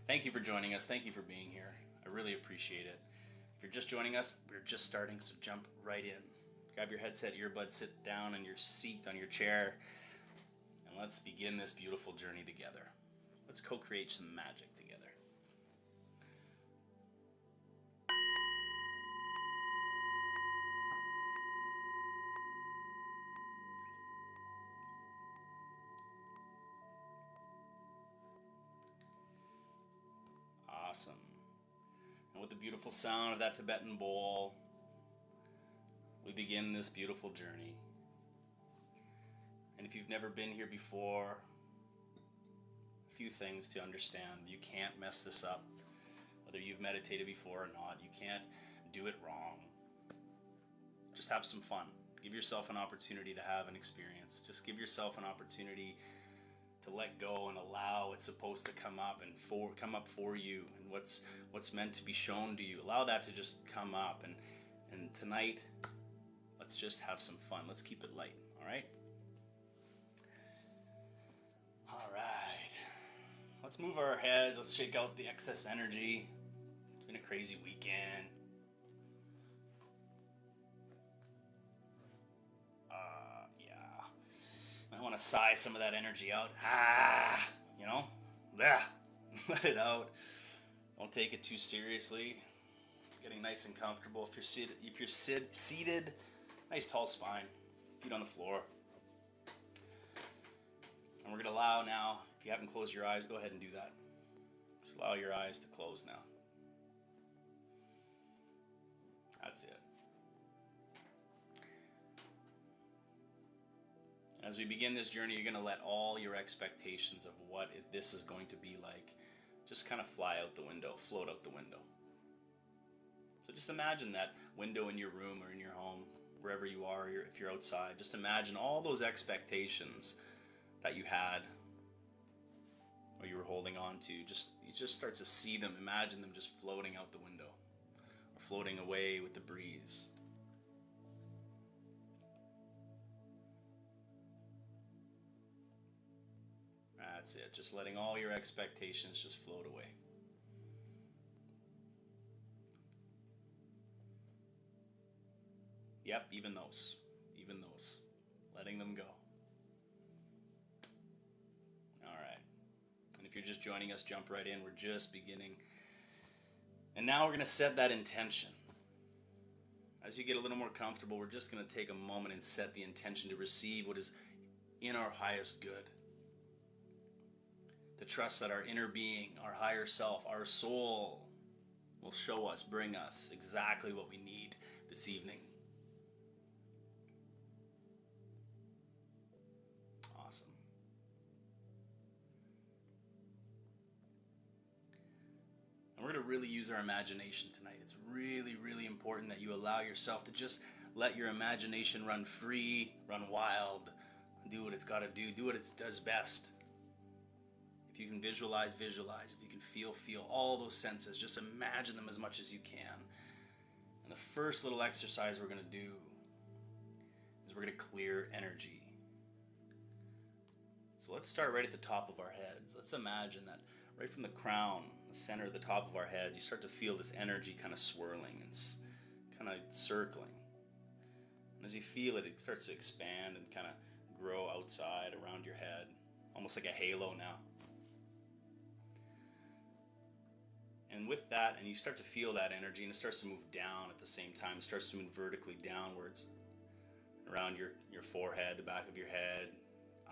Thank you for joining us. Thank you for being here. I really appreciate it. If you're just joining us, we're just starting, so jump right in. Grab your headset, earbuds, sit down in your seat, on your chair, and let's begin this beautiful journey together. Let's co-create some magic together. Awesome. And with the beautiful sound of that Tibetan bowl, we begin this beautiful journey. And if you've never been here before, a few things to understand. You can't mess this up. Whether you've meditated before or not, you can't do it wrong. Just have some fun. Give yourself an opportunity to have an experience. Just give yourself an opportunity to let go and allow what's supposed to come up and come up for you, and what's meant to be shown to you. Allow that to just come up, and tonight, let's just have some fun. Let's keep it light, all right? All right. Let's move our heads. Let's shake out the excess energy. It's been a crazy weekend. I want to sigh some of that energy out. Let it out. Don't take it too seriously. Getting nice and comfortable. If you're seated, nice tall spine, feet on the floor. And we're going to allow now, if you haven't closed your eyes, go ahead and do that. Just allow your eyes to close now. That's it. As we begin this journey, you're going to let all your expectations of what this is going to be like just kind of fly out the window, float out the window. So just imagine that window in your room or in your home, wherever you are, if you're outside. Just imagine all those expectations that you had or you were holding on to. You just start to see them, imagine them just floating out the window or floating away with the breeze. That's it. Just letting all your expectations just float away. Yep, even those. Letting them go. All right. And if you're just joining us, jump right in. We're just beginning. And now we're going to set that intention. As you get a little more comfortable, we're just going to take a moment and set the intention to receive what is in our highest good. To trust that our inner being, our higher self, our soul will show us, bring us exactly what we need this evening. Awesome. And we're going to really use our imagination tonight. It's really, really important that you allow yourself to just let your imagination run free, run wild, do what it's got to do what it does best. If you can visualize. If you can feel all those senses, just imagine them as much as you can. And the first little exercise we're going to do is we're going to clear energy. So let's start right at the top of our heads. Let's imagine that right from the crown, the center of the top of our heads, you start to feel this energy kind of swirling and kind of circling. And as you feel it, it starts to expand and kind of grow outside around your head, almost like a halo now. And with that, and you start to feel that energy, and it starts to move down at the same time. It starts to move vertically downwards around your forehead, the back of your head,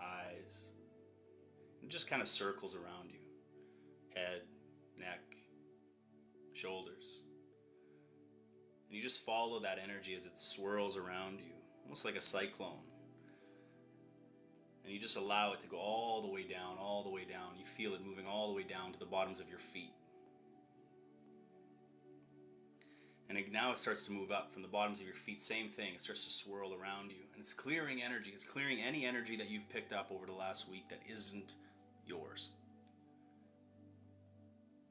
eyes. It just kind of circles around you. Head, neck, shoulders. And you just follow that energy as it swirls around you, almost like a cyclone. And you just allow it to go all the way down, all the way down. You feel it moving all the way down to the bottoms of your feet. And now it starts to move up from the bottoms of your feet. Same thing. It starts to swirl around you. And it's clearing energy. It's clearing any energy that you've picked up over the last week that isn't yours.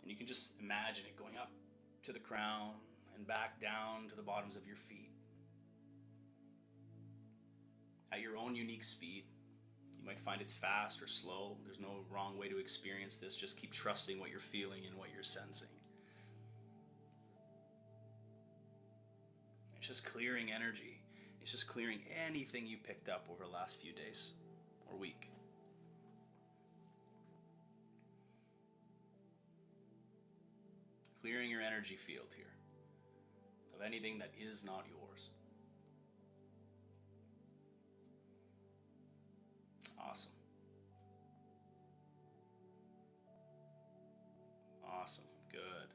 And you can just imagine it going up to the crown and back down to the bottoms of your feet. At your own unique speed. You You might find it's fast or slow. There's no wrong way to experience this. Just keep trusting what you're feeling and what you're sensing. It's just clearing energy. It's just clearing anything you picked up over the last few days or week. Clearing your energy field here of anything that is not yours. Awesome. Awesome. Good.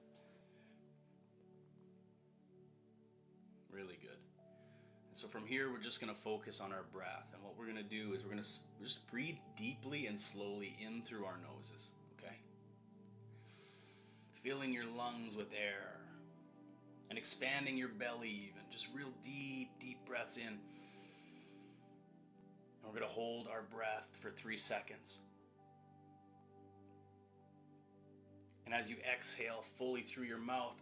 Really good. And so from here, we're just going to focus on our breath. And what we're going to do is we're going to just breathe deeply and slowly in through our noses. Okay? Filling your lungs with air and expanding your belly even. Just real deep, deep breaths in. And we're going to hold our breath for 3 seconds. And as you exhale fully through your mouth,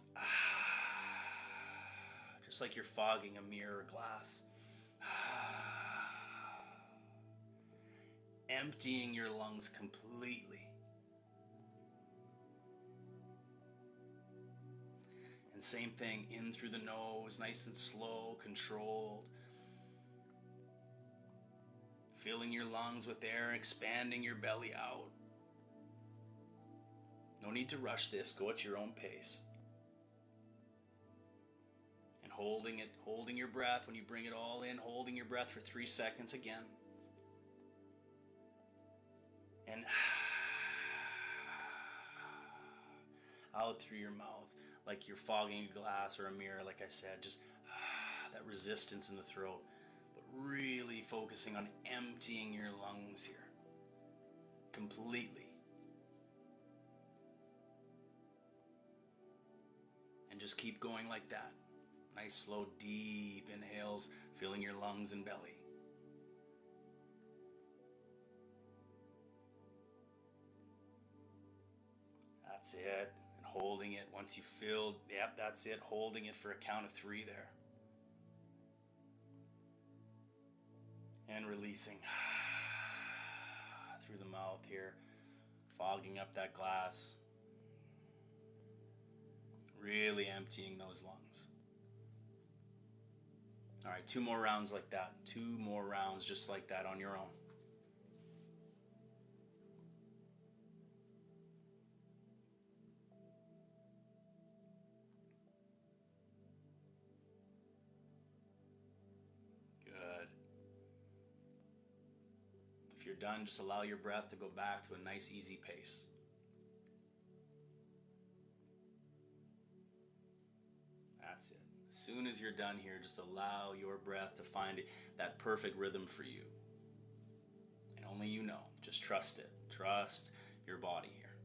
just like you're fogging a mirror or glass, emptying your lungs completely. And same thing, in through the nose, nice and slow, controlled. Filling your lungs with air, expanding your belly out. No need to rush this, go at your own pace. And holding it, holding your breath when you bring it all in, holding your breath for 3 seconds again. And out through your mouth, like you're fogging a glass or a mirror, like I said, just that resistance in the throat, but really focusing on emptying your lungs here completely. And just keep going like that. Nice, slow, deep inhales, filling your lungs and belly. That's it. And holding it once you feel, yep, that's it. Holding it for a count of 3 there. And releasing through the mouth here, fogging up that glass. Really emptying those lungs. All right, 2 more rounds like that. 2 more rounds just like that on your own. Good. If you're done, just allow your breath to go back to a nice, easy pace. That's it. As soon as you're done here, just allow your breath to find that perfect rhythm for you. And only you know. Just trust it. Trust your body here.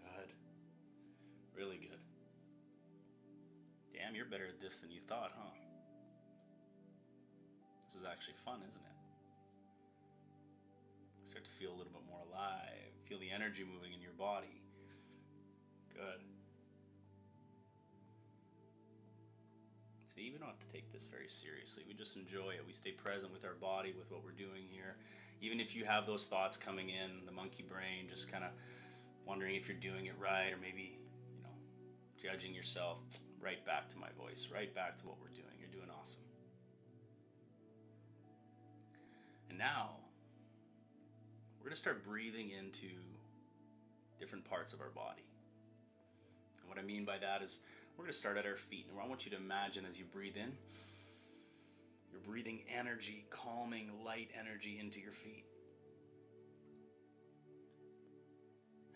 Good. Really good. Damn, you're better at this than you thought, huh? This is actually fun, isn't it? Start to feel a little bit more alive. Feel the energy moving in your body. Good. See, we don't have to take this very seriously. We just enjoy it. We stay present with our body, with what we're doing here. Even if you have those thoughts coming in, the monkey brain, just kind of wondering if you're doing it right, or maybe, judging yourself, right back to my voice, right back to what we're doing. You're doing awesome. And now, we're going to start breathing into different parts of our body. And what I mean by that is we're going to start at our feet. And I want you to imagine as you breathe in, you're breathing energy, calming, light energy into your feet.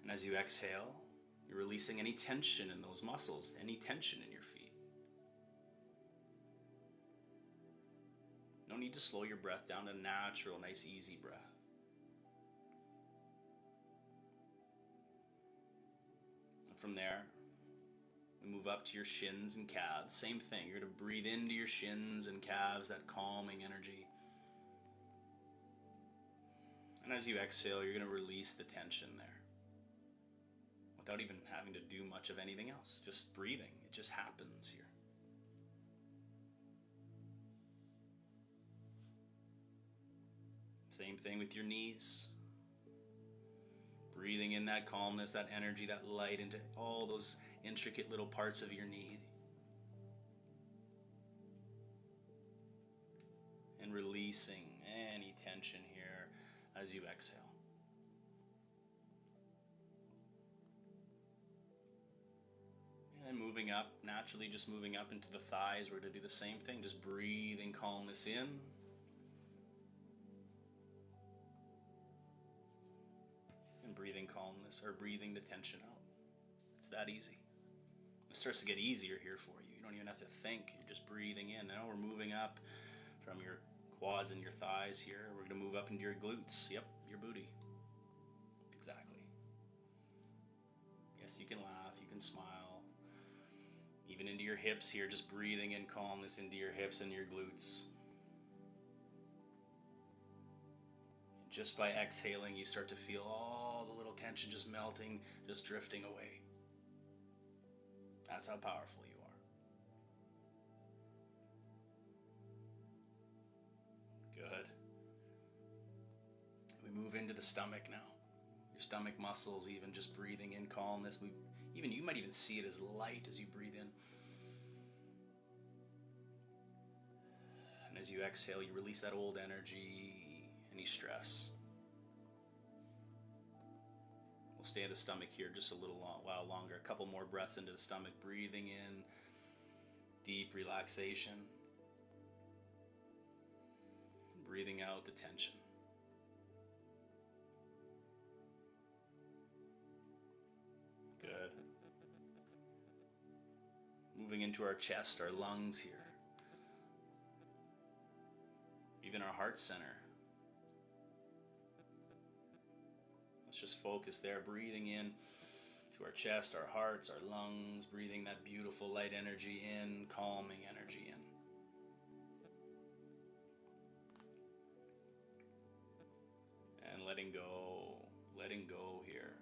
And as you exhale, you're releasing any tension in those muscles, any tension in your feet. No need to slow your breath down to natural, nice, easy breath. And from there, we move up to your shins and calves. Same thing. You're going to breathe into your shins and calves, that calming energy. And as you exhale, you're going to release the tension there. Without even having to do much of anything else. Just breathing. It just happens here. Same thing with your knees. Breathing in that calmness, that energy, that light into all those intricate little parts of your knee. And releasing any tension here as you exhale. And moving up, naturally just moving up into the thighs. We're going to do the same thing, just breathing calmness in. And breathing calmness, or breathing the tension out. It's that easy. It starts to get easier here for you. You don't even have to think, you're just breathing in. Now we're moving up from your quads and your thighs here. We're going to move up into your glutes. Yep, your booty. Exactly. Yes, you can laugh, you can smile. Even into your hips here, just breathing in calmness into your hips and your glutes. Just by exhaling, you start to feel all the little tension just melting, just drifting away. That's how powerful you are. Good. We move into the stomach now. Your stomach muscles, even just breathing in calmness. You might even see it as light as you breathe in. And as you exhale, you release that old energy, any stress. We'll stay in the stomach here just a while longer. A couple more breaths into the stomach, breathing in deep relaxation. Breathing out the tension. Good. Moving into our chest, our lungs here. Even our heart center. Let's just focus there, breathing in to our chest, our hearts, our lungs, breathing that beautiful light energy in, calming energy in. And letting go here.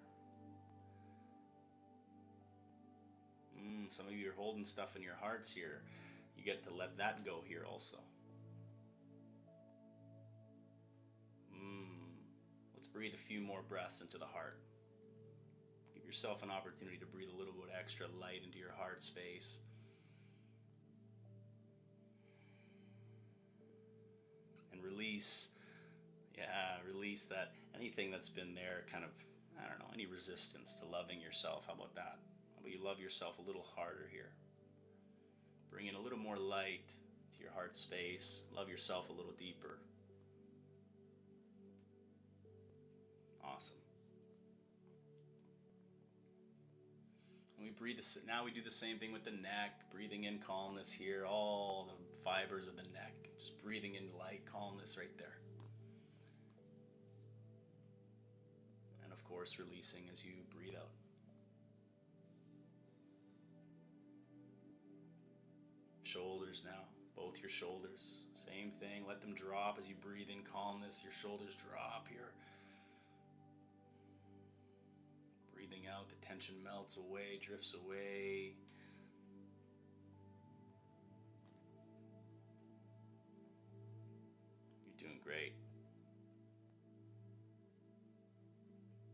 Some of you are holding stuff in your hearts here. You get to let that go here also. Let's breathe a few more breaths into the heart. Give yourself an opportunity to breathe a little bit extra light into your heart space. And release that anything that's been there, kind of, any resistance to loving yourself. How about that? How about you love yourself a little harder here? Bring in a little more light to your heart space. Love yourself a little deeper. Awesome. And now we do the same thing with the neck, breathing in calmness here, all the fibers of the neck, just breathing in light, calmness right there. And of course, releasing as you breathe out. Shoulders now, both your shoulders, same thing, let them drop as you breathe in calmness, your shoulders drop here. Breathing out, the tension melts away, drifts away. You're doing great.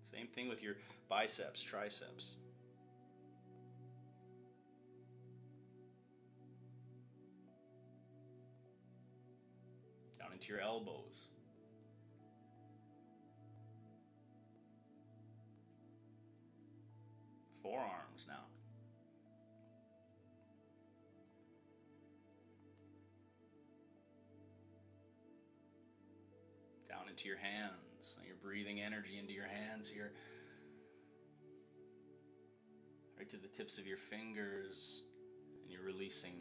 Same thing with your biceps, triceps. Down into your elbows. Forearms now. Down into your hands. So you're breathing energy into your hands here. Right to the tips of your fingers. And you're releasing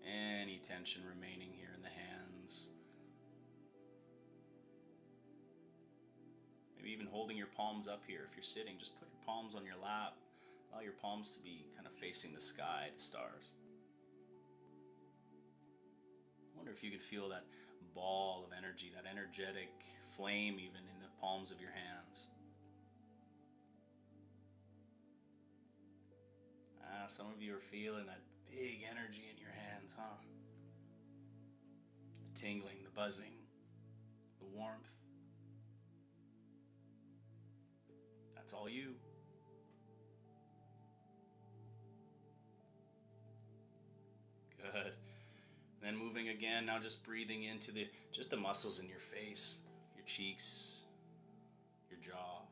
any tension remaining here in the hands. Maybe even holding your palms up here. If you're sitting, just put your palms on your lap. Allow your palms to be kind of facing the sky, the stars. I wonder if you could feel that ball of energy, that energetic flame even in the palms of your hands. Some of you are feeling that big energy in your hands, huh? The tingling, the buzzing, the warmth. That's all you. Good. Then moving again, now just breathing into the muscles in your face, your cheeks, your jaw,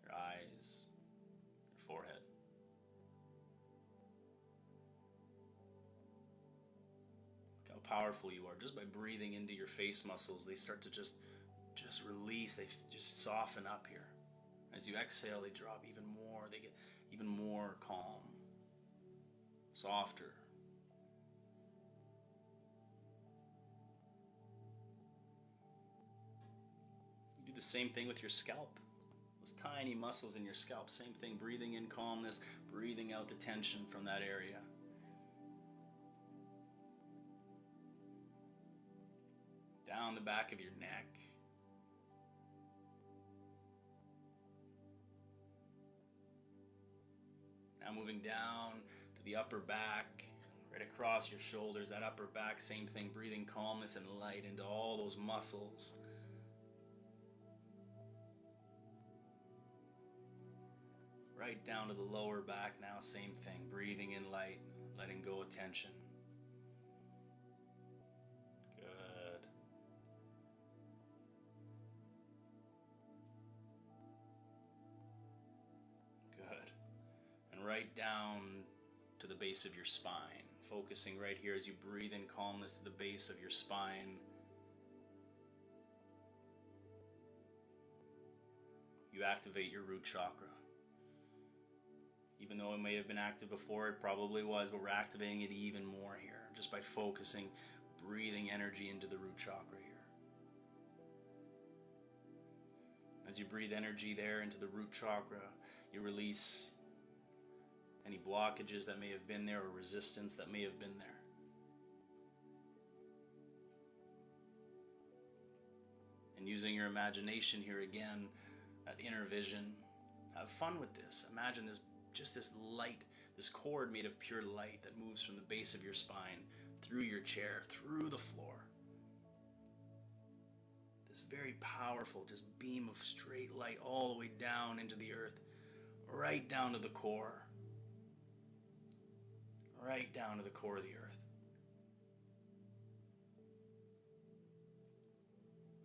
your eyes, your forehead. Look how powerful you are. Just by breathing into your face muscles, they start to just release. They just soften up here. As you exhale, they drop even more. They get even more calm, softer. You do the same thing with your scalp. Those tiny muscles in your scalp. Same thing, breathing in calmness, breathing out the tension from that area. Down the back of your neck. Now moving down to the upper back, right across your shoulders, that upper back, same thing, breathing calmness and light into all those muscles. Right down to the lower back now, same thing, breathing in light, letting go of tension. Good. Good. And right down to the base of your spine, focusing right here as you breathe in calmness to the base of your spine. You activate your root chakra. Even though it may have been active before, it probably was, but we're activating it even more here, just by focusing, breathing energy into the root chakra here. As you breathe energy there into the root chakra, you release any blockages that may have been there or resistance that may have been there. And using your imagination here again, that inner vision, have fun with this. Imagine this, just this light, this cord made of pure light that moves from the base of your spine, through your chair, through the floor. This very powerful just beam of straight light all the way down into the earth, right down to the core. Right down to the core of the earth.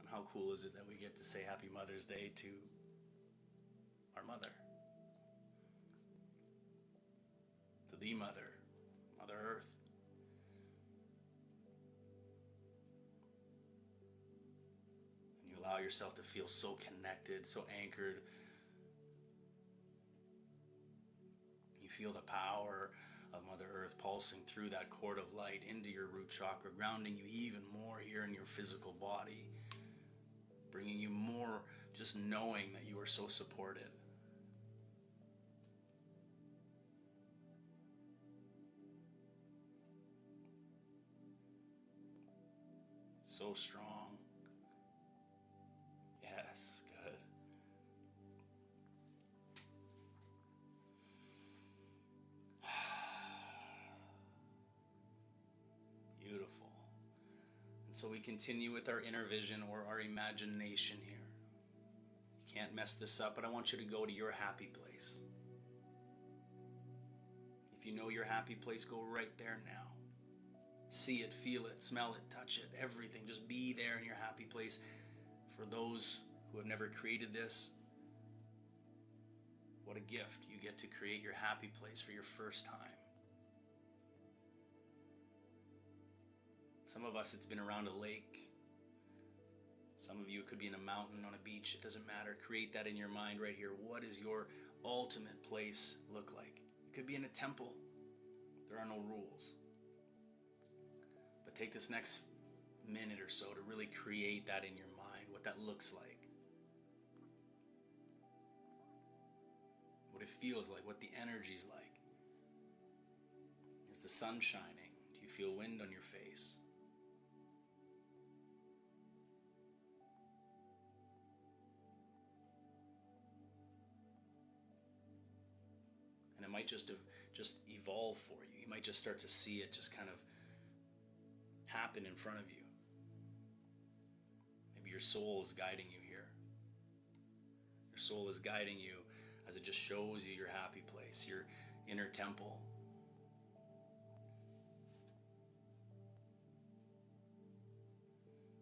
And how cool is it that we get to say Happy Mother's Day to our mother? To the mother, Mother Earth. And you allow yourself to feel so connected, so anchored. You feel the power of Mother Earth pulsing through that cord of light into your root chakra, grounding you even more here in your physical body, bringing you more just knowing that you are so supported. So strong. Yes, good. Beautiful. And so we continue with our inner vision or our imagination here. You can't mess this up, but I want you to go to your happy place. If you know your happy place, go right there now. See it, feel it, smell it, touch it, everything. Just be there in your happy place. For those who have never created this, what a gift. You get to create your happy place for your first time. Some of us, it's been around a lake. Some of you, it could be in a mountain, on a beach. It doesn't matter. Create that in your mind right here. What does your ultimate place look like? It could be in a temple. There are no rules. But take this next minute or so to really create that in your mind, what that looks like. What it feels like, what the energy's like. Is the sun shining? Do you feel wind on your face? And it might just evolve for you. You might just start to see it just kind of happen in front of you. your soul is guiding you here. Your soul is guiding you as it just shows you your happy place, your inner temple.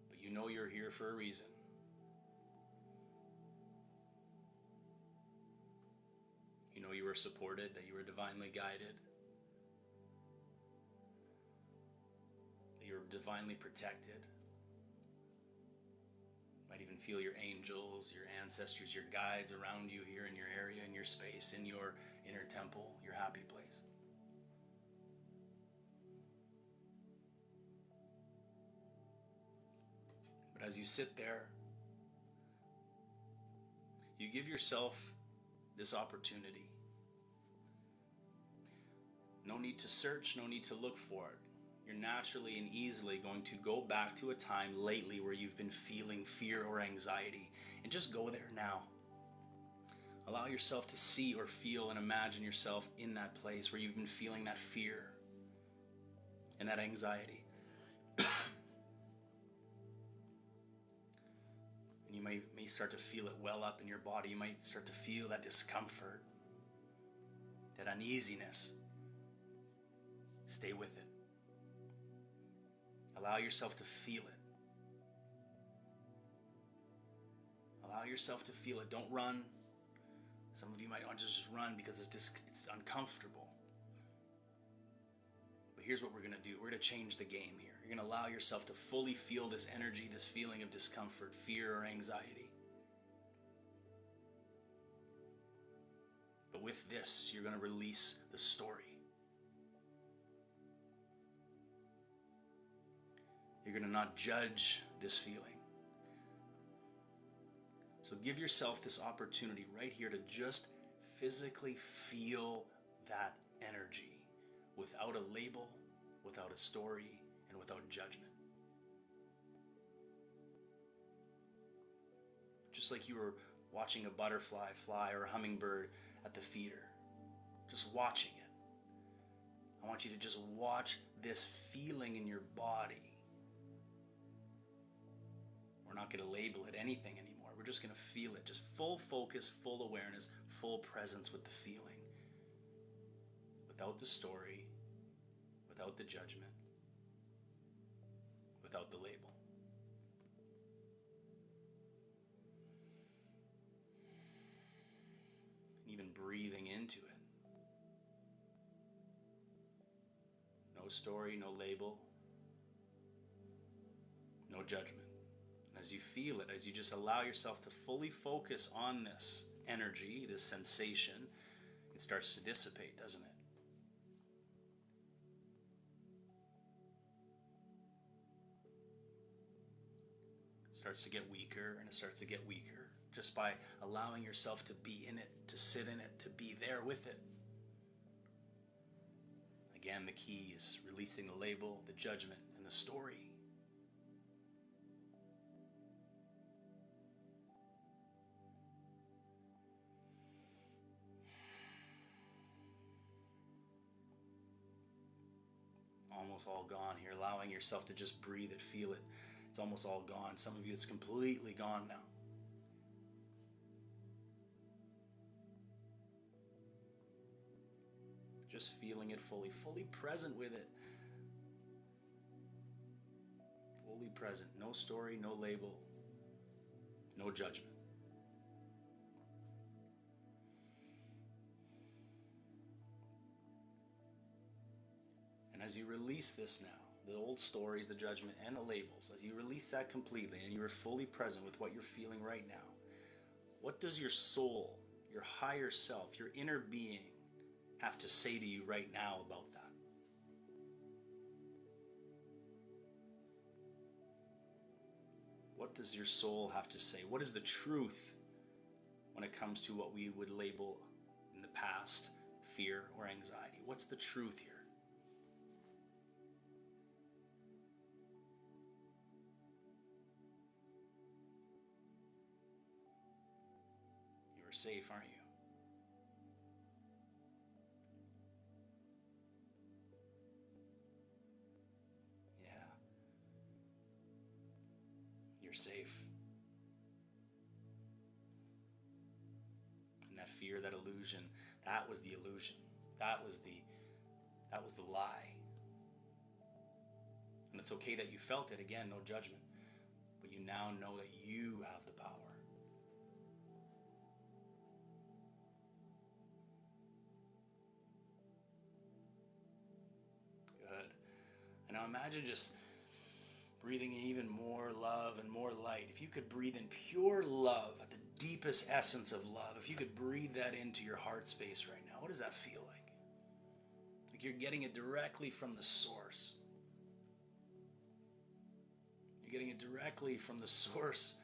But you know you're here for a reason. You know you were supported, that you were divinely guided, that you were divinely protected. You might even feel your angels, your ancestors, your guides around you here in your area, in your space, in your inner temple, your happy place. But as you sit there, you give yourself this opportunity. No need to search, no need to look for it. You're naturally and easily going to go back to a time lately where you've been feeling fear or anxiety, and just go there now. Allow yourself to see or feel and imagine yourself in that place where you've been feeling that fear and that anxiety. And you may start to feel it well up in your body. You might start to feel that discomfort, that uneasiness. Stay with it. Allow yourself to feel it. Allow yourself to feel it. Don't run. Some of you might want to just run because it's uncomfortable. But here's what we're going to do. We're going to change the game here. You're going to allow yourself to fully feel this energy, this feeling of discomfort, fear, or anxiety. But with this, you're going to release the story. You're going to not judge this feeling. So give yourself this opportunity right here to just physically feel that energy without a label, without a story, and without judgment. Just like you were watching a butterfly fly or a hummingbird at the feeder, just watching it. I want you to just watch this feeling in your body. We're not going to label it anything anymore. We're just going to feel it. Just full focus, full awareness, full presence with the feeling. Without the story, without the judgment, without the label. And even breathing into it. No story, no label, no judgment. As you feel it, as you just allow yourself to fully focus on this energy, this sensation, it starts to dissipate, doesn't it? It starts to get weaker and it starts to get weaker just by allowing yourself to be in it, to sit in it, to be there with it. Again, the key is releasing the label, the judgment, and the story. Almost all gone here, allowing yourself to just breathe it, feel it. It's almost all gone. Some of you, it's completely gone now. Just feeling it fully present with it. Fully present. No story, no label, no judgment. And as you release this now, the old stories, the judgment, and the labels, as you release that completely and you are fully present with what you're feeling right now, what does your soul, your higher self, your inner being have to say to you right now about that? What does your soul have to say? What is the truth when it comes to what we would label in the past fear or anxiety? What's the truth here? You're safe, aren't you? Yeah. You're safe. fear, that illusion, that was the illusion. That was the lie. And it's okay that you felt it. Again, no judgment. But you now know that you have the power. Good. And now imagine just breathing in even more love and more light. If you could breathe in pure love, at the deepest essence of love, if you could breathe that into your heart space right now, what does that feel like? Like you're getting it directly from the source. You're getting it directly from the source,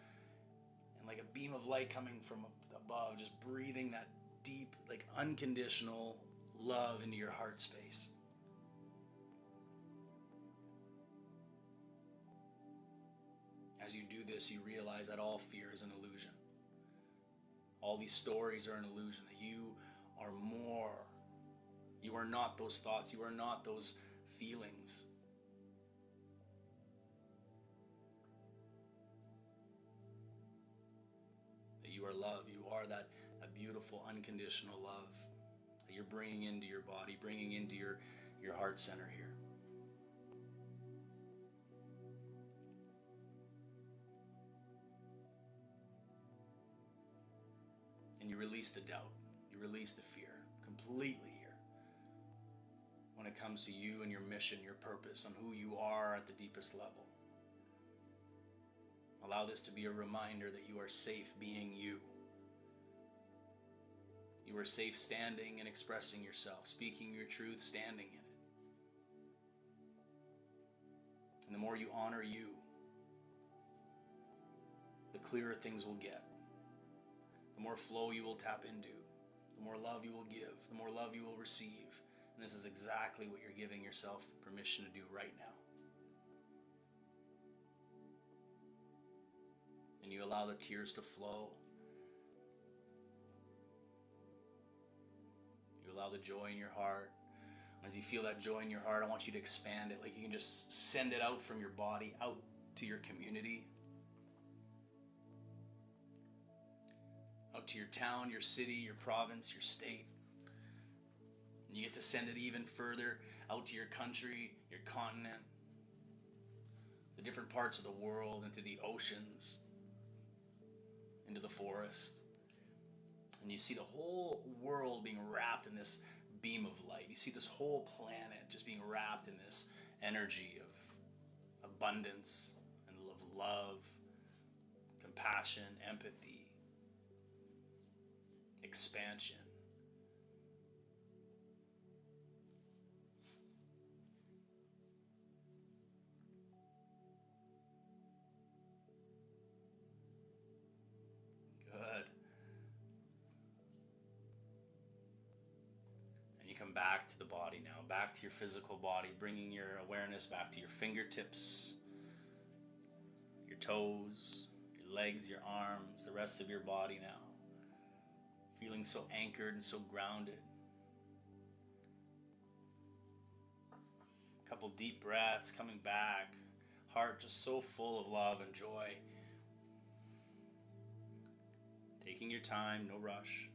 and like a beam of light coming from above, just breathing that deep, like unconditional love into your heart space. As you do this, you realize that all fear is an illusion. All these stories are an illusion, that you are more. You are not those thoughts. You are not those feelings. That you are love. You are that beautiful, unconditional love that you're bringing into your body, bringing into your heart center here. And you release the doubt. You release the fear completely here. When it comes to you and your mission, your purpose, and who you are at the deepest level. Allow this to be a reminder that you are safe being you. You are safe standing and expressing yourself, speaking your truth, standing in it. And the more you honor you, the clearer things will get. The more flow you will tap into, the more love you will give, the more love you will receive. And this is exactly what you're giving yourself permission to do right now. And you allow the tears to flow. You allow the joy in your heart. As you feel that joy in your heart, I want you to expand it. Like you can just send it out from your body, out to your community, out to your town, your city, your province, your state. And you get to send it even further out to your country, your continent, the different parts of the world, into the oceans, into the forest. And you see the whole world being wrapped in this beam of light. You see this whole planet just being wrapped in this energy of abundance and of love, compassion, empathy, expansion. Good. And you come back to the body now, back to your physical body, bringing your awareness back to your fingertips, your toes, your legs, your arms, the rest of your body now. Feeling so anchored and so grounded. A couple deep breaths coming back. Heart just so full of love and joy. Taking your time, no rush.